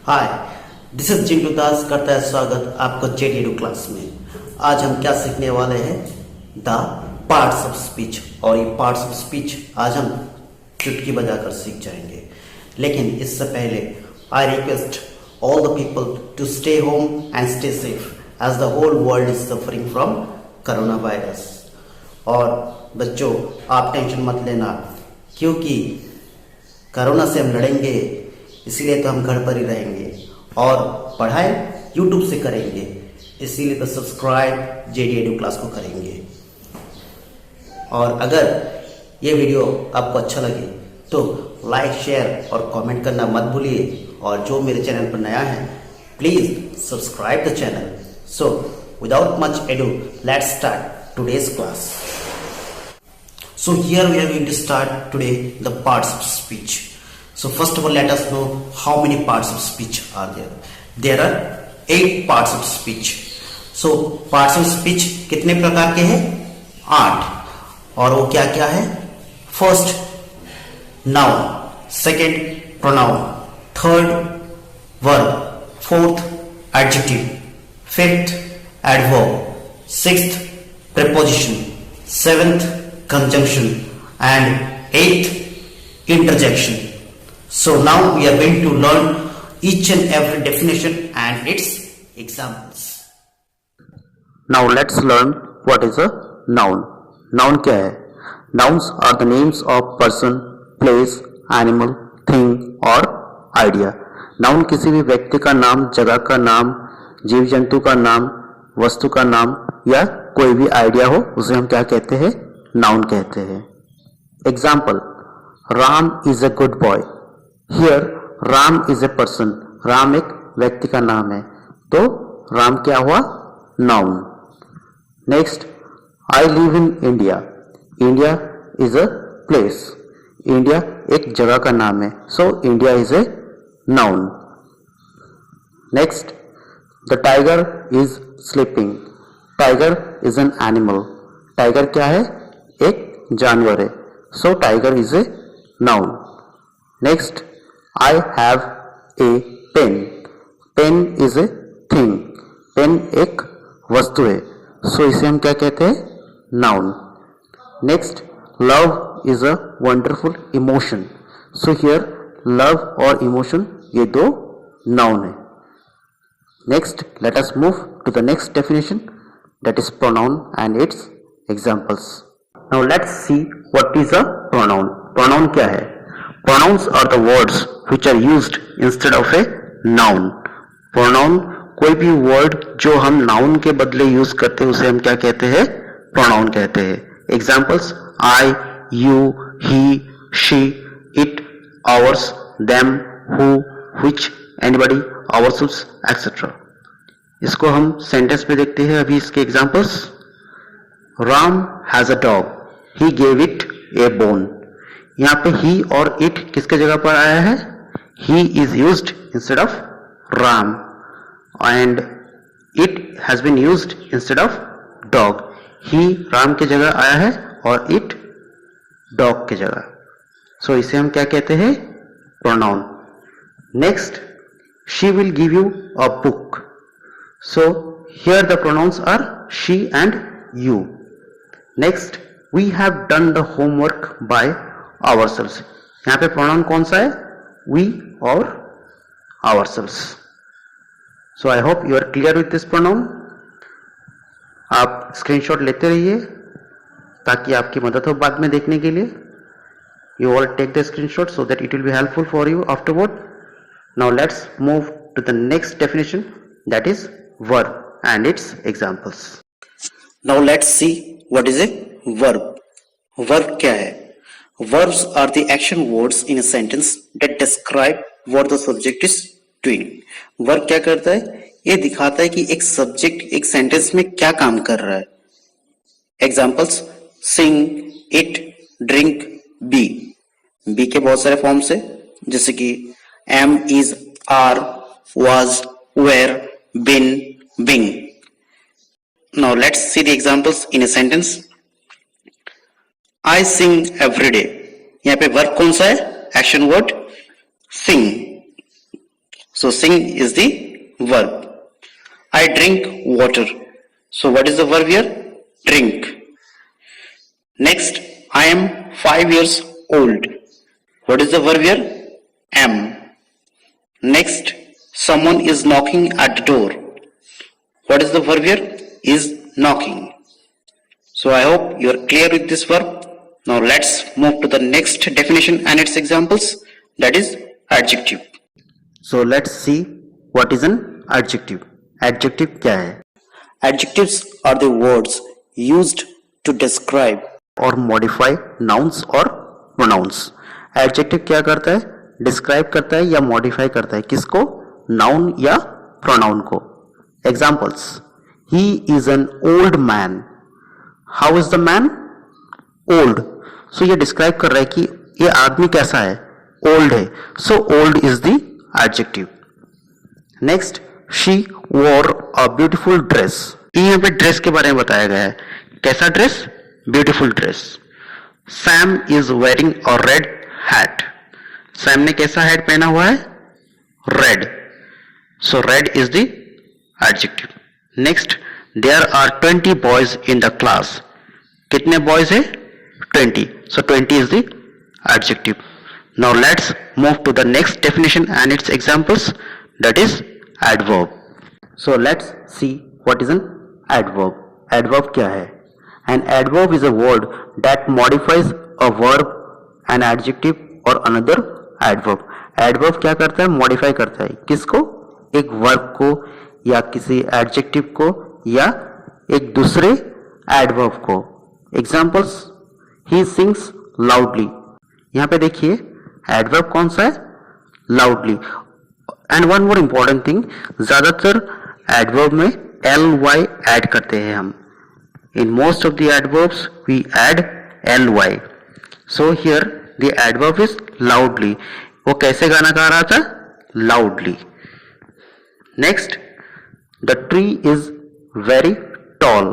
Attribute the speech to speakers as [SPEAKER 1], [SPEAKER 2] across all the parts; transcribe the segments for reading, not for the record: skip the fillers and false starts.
[SPEAKER 1] Hi, this is Jintu दास करता है स्वागत आपको जेडीडू क्लास में। आज हम क्या सीखने वाले हैं? The parts of speech. और ये पार्ट्स ऑफ स्पीच आज हम चुटकी बजाकर सीख जाएंगे। लेकिन इससे पहले I request all the people to stay home and stay safe as the whole world is suffering from corona virus. और बच्चों, आप टेंशन मत लेना, क्योंकि कोरोना से हम लड़ेंगे, इसीलिए तो हम घर पर ही रहेंगे और पढ़ाई यूट्यूब से करेंगे, इसीलिए तो सब्सक्राइब जेडीएडू क्लास को करेंगे। और अगर ये वीडियो आपको अच्छा लगे तो लाइक, शेयर और कमेंट करना मत भूलिए। और जो मेरे चैनल पर नया है, please subscribe the channel. So without much edu, let's start today's class. So here we are going to start today the parts of speech. So first of all, let us know how many parts of speech are there. There are 8 parts of speech. So parts of speech कितने प्रकार के हैं? 8। और वो क्या क्या है? First, noun. Second, pronoun. Third, verb. Fourth, adjective. Fifth, adverb. Sixth, preposition. Seventh, conjunction. And eighth, interjection. So now we are going to learn each and every definition and its examples.
[SPEAKER 2] Now let's learn what is a noun. Noun क्या है? Nouns are the names of person, place, animal, thing or idea. Noun किसी भी व्यक्ति का नाम, जगह का नाम, जीव जंतु का नाम, वस्तु का नाम या कोई भी आइडिया हो, उसे हम क्या कहते हैं? नाउन कहते हैं। Example, Ram is a good boy. Here Ram is a person. Ram एक व्यक्ति का नाम है, तो राम क्या हुआ? Noun. Next, I live in India. India is a place. India एक जगह का नाम है, so India is a noun. Next, the tiger is sleeping. Tiger is an animal. Tiger क्या है? एक जानवर है, so tiger is a noun. Next, I have A pen. Pen is a thing. Pen एक वस्तु है, सो इसे हम क्या कहते हैं? Noun. Next, love is a wonderful emotion. So here love और इमोशन ये दो नाउन है। Next, let us move to the next definition, that is pronoun and its examples. Now let's see what is a pronoun. Pronoun क्या है? Pronouns are the words which are used instead of a noun. Pronoun कोई भी word जो हम noun के बदले use करते हैं, उसे हम क्या कहते हैं? Pronoun कहते हैं। Examples, I, you, he, she, it, ours, them, who, which, anybody, ourselves, etc. इसको हम सेंटेंस में देखते हैं अभी इसके examples. Ram has a dog, he gave it A bone. यहां पे ही और इट किसके जगह पर आया है? He is used instead of Ram and it has been used instead of dog. He Ram के जगह आया है और इट डॉग के जगह, सो इसे हम क्या कहते हैं? Pronoun. Next, she will give you a book. So here the pronouns are she and you. Next, we have done the homework by ourselves. यहाँ पे pronoun कौन सा है? We और ourselves. So I hope you are clear with this pronoun. आप screenshot लेते रहिए ताकि आपकी मदद हो बाद में देखने के लिए। You all take the screenshot so that it will be helpful for you afterward. Now let's move to the next definition, that is verb and its examples.
[SPEAKER 1] Now let's see what is a verb. Verb क्या है? Verbs are the action words in a sentence that describe what the subject is doing. Verb क्या करता है? ये दिखाता है कि एक सब्जेक्ट एक सेंटेंस में क्या काम कर रहा है। Examples, sing, eat, drink, be. Be के बहुत सारे फॉर्म्स है, जैसे कि am, is, are, was, were, been, being. Now let's see the examples in a sentence. I sing every day. यहाँ पे वर्ब कौन सा है? Action word sing. So sing is the verb. I drink water. So what is the verb here? Drink. Next, I am 5 years old. What is the verb here? Am. Next, someone is knocking at the door. What is the verb here? Is knocking. So I hope you are clear with this verb. Now let's move to the next definition and its examples, that is adjective.
[SPEAKER 2] So let's see what is an adjective. Adjective क्या है?
[SPEAKER 1] Adjectives are the words used to describe
[SPEAKER 2] और modify nouns और pronouns. Adjective क्या करता है? Describe करता है या modify करता है किसको? Noun या pronoun को. Examples: He is an old man. How is the man? Old. So ये describe कर रहा है कि ये आदमी कैसा है? Old है. So old is the adjective. Next, she wore a beautiful dress. ये यहाँ पे ड्रेस के बारे में बताया गया है. कैसा dress? Beautiful dress. Sam is wearing a red hat. Sam ने कैसा हैट पहना हुआ है? Red. So red is the adjective. Next, there are 20 boys in the class. कितने boys है? 20. So 20 is the adjective. Now let's move to the next definition and its examples, that is adverb. So let's see what is an adverb. Adverb क्या है? An adverb is a word that modifies a verb, an adjective or another adverb. Adverb क्या करता है? Modify करता है. किसको? एक verb को या किसी adjective को या एक दूसरे adverb को. Examples: He sings loudly. यहाँ पे देखिए adverb कौन सा है? Loudly. And one more important thing, ज़्यादातर adverb में ly add करते हैं हम. In most of the adverbs we add ly. So here the adverb is loudly. वो कैसे गाना गा रहा था? Loudly. Next, the tree is very tall.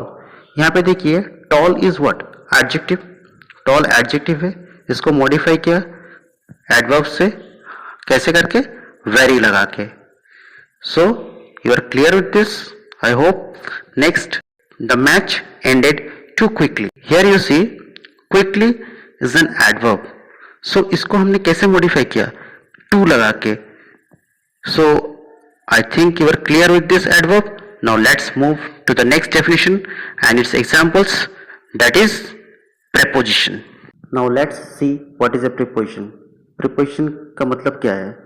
[SPEAKER 2] यहाँ पे देखिए tall is what? Adjective. Tall adjective है. इसको modify किया adverb से कैसे करके? Very लगा के. So you are clear with this, I hope. Next, the match ended too quickly. Here you see quickly is an adverb. So इसको हमने कैसे modify किया? To लगा के. So I think you are clear with this adverb. Now let's move to the next definition and its examples, that is preposition. Now let's see what is a preposition. Preposition का मतलब क्या है?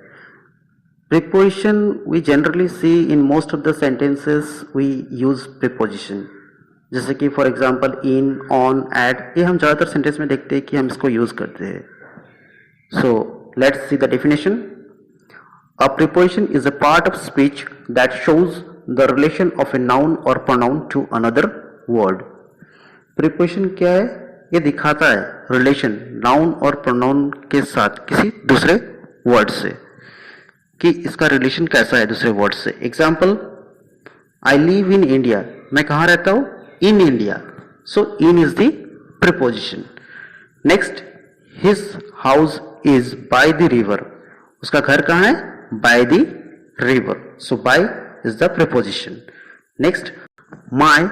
[SPEAKER 2] Preposition we generally see in most of the sentences we use preposition. जैसे कि for example in, on, at, ये हम ज़्यादातर sentence में देखते हैं कि हम इसको यूज करते हैं. So let's see the definition. A preposition is a part of speech that shows the relation of a noun or pronoun to another word. Preposition क्या है? ये दिखाता है relation noun और pronoun के साथ किसी दूसरे word से कि इसका relation कैसा है दूसरे word से. Example: I live in India. मैं कहाँ रहता हूँ? In India. So in is the preposition. Next, his house is by the river. उसका घर कहाँ है? By the river. So by is the preposition. Next, my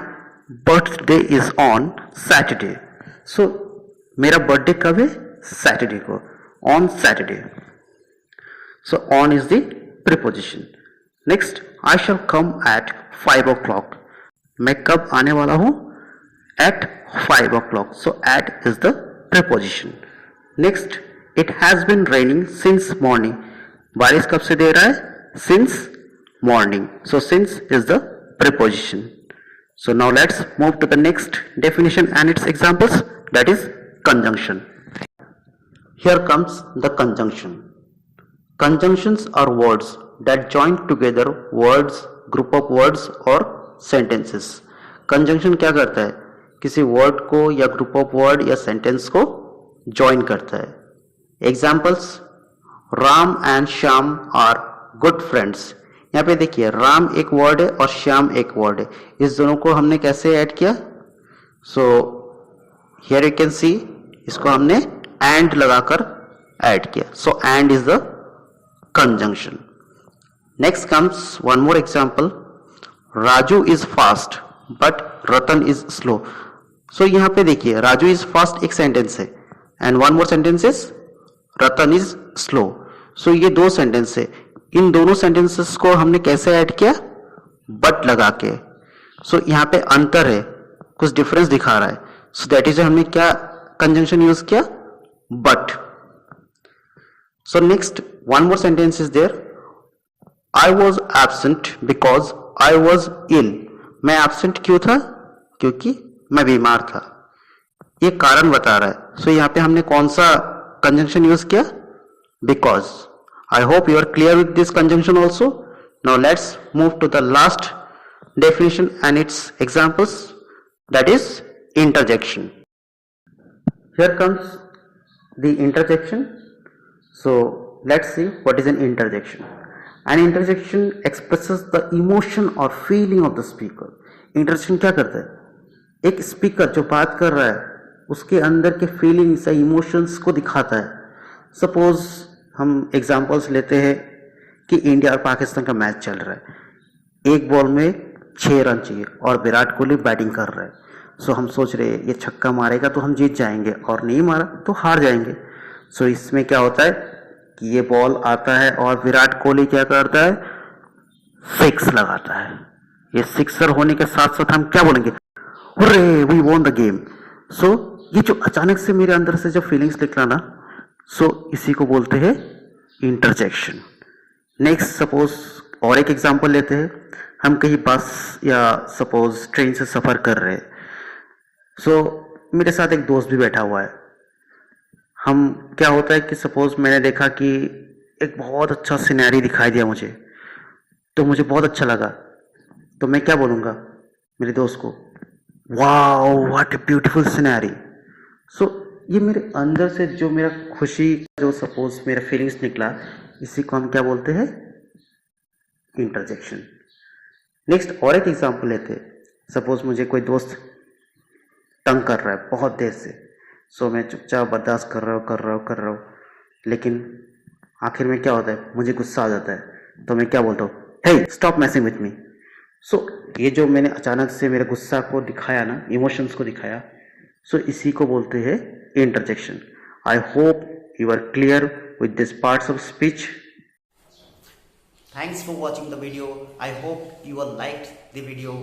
[SPEAKER 2] birthday is on Saturday. So मेरा birthday कब है? Saturday को. On Saturday. So on is the preposition. Next, I shall come at 5 o'clock. मैं कब आने वाला हूँ? At 5 o'clock. So at is the preposition. Next, it has been raining since morning. बारिश कब से दे रहा है? Since morning. So since is the preposition. So now let's move to the next definition and its examples, that is conjunction. Here comes the conjunction. Conjunctions are words that join together words, group of words or sentences. Conjunction क्या करता है? किसी word को या group of word या sentence को join करता है. Examples: Ram and Shyam are good friends. यहाँ पे देखिए राम एक वर्ड है और श्याम एक वर्ड है. इस दोनों को हमने कैसे ऐड किया? So here you can see इसको हमने एंड लगाकर ऐड किया. So and is the conjunction. Next comes one more example. Raju is fast but Ratan is slow. So यहाँ पे देखिए राजू इज फास्ट एक सेंटेंस है and one more sentence is Ratan is slow. So ये दो sentence है. इन दोनों सेंटेंसेस को हमने कैसे ऐड किया? बट लगा के. सो यहाँ पे अंतर है, कुछ डिफरेंस दिखा रहा है. सो दैट इज हमने क्या कंजंक्शन यूज किया? But. So next one more sentence is there. I was absent because I was ill. मैं एबसेंट क्यों था? क्योंकि मैं बीमार था. ये कारण बता रहा है. सो यहाँ पे हमने कौन सा कंजंक्शन यूज किया? Because. I hope you are clear with this conjunction also. Now let's move to the last definition and its examples, that is interjection. Here comes the interjection. So let's see what is an interjection. An interjection expresses the emotion or feeling of the speaker. Interjection क्या करता है? एक speaker जो बात कर रहा है उसके अंदर के फीलिंग्स या इमोशंस को दिखाता है. सपोज हम एग्जांपल्स लेते हैं कि इंडिया और पाकिस्तान का मैच चल रहा है. एक बॉल में 6 रन चाहिए और विराट कोहली बैटिंग कर रहा है. सो हम सोच रहे हैं ये छक्का मारेगा तो हम जीत जाएंगे और नहीं मारा तो हार जाएंगे. सो इसमें क्या होता है कि ये बॉल आता है और विराट कोहली क्या करता है? सिक्स लगाता है. ये सिक्सर होने के साथ साथ हम क्या बोलेंगे? Hurray, we won the game. So ये जो अचानक से मेरे अंदर से जो फीलिंग्स निकला ना, सो इसी को बोलते हैं इंटरजेक्शन. नेक्स्ट सपोज और एक एग्जांपल लेते हैं. हम कहीं बस या सपोज ट्रेन से सफ़र कर रहे हैं. सो मेरे साथ एक दोस्त भी बैठा हुआ है. हम क्या होता है कि सपोज मैंने देखा कि एक बहुत अच्छा सिनेरी दिखाई दिया मुझे, तो मुझे बहुत अच्छा लगा. तो मैं क्या बोलूँगा मेरे दोस्त को? Wow, what a beautiful scenery. So ये मेरे अंदर से जो मेरा खुशी, जो सपोज मेरा फीलिंग्स निकला, इसी को हम क्या बोलते हैं? इंटरजेक्शन. नेक्स्ट और एक एग्जांपल लेते हैं. सपोज मुझे कोई दोस्त तंग कर रहा है बहुत देर से. सो मैं चुपचाप बर्दाश्त कर रहा हूँ. लेकिन आखिर में क्या होता है? मुझे गुस्सा आ जाता है. तो मैं क्या बोलता हूँ? हे, स्टॉप मैसिंग विथ मी. सो ये जो मैंने अचानक से मेरे गुस्सा को दिखाया ना, इमोशंस को दिखाया, सो इसी को बोलते हैं interjection. I hope you are clear with this parts of speech.
[SPEAKER 1] Thanks for watching the video. I hope you all liked the video.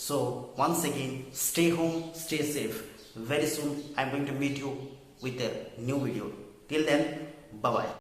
[SPEAKER 1] So once again, stay home, stay safe. Very soon I'm going to meet you with a new video. Till then, bye bye.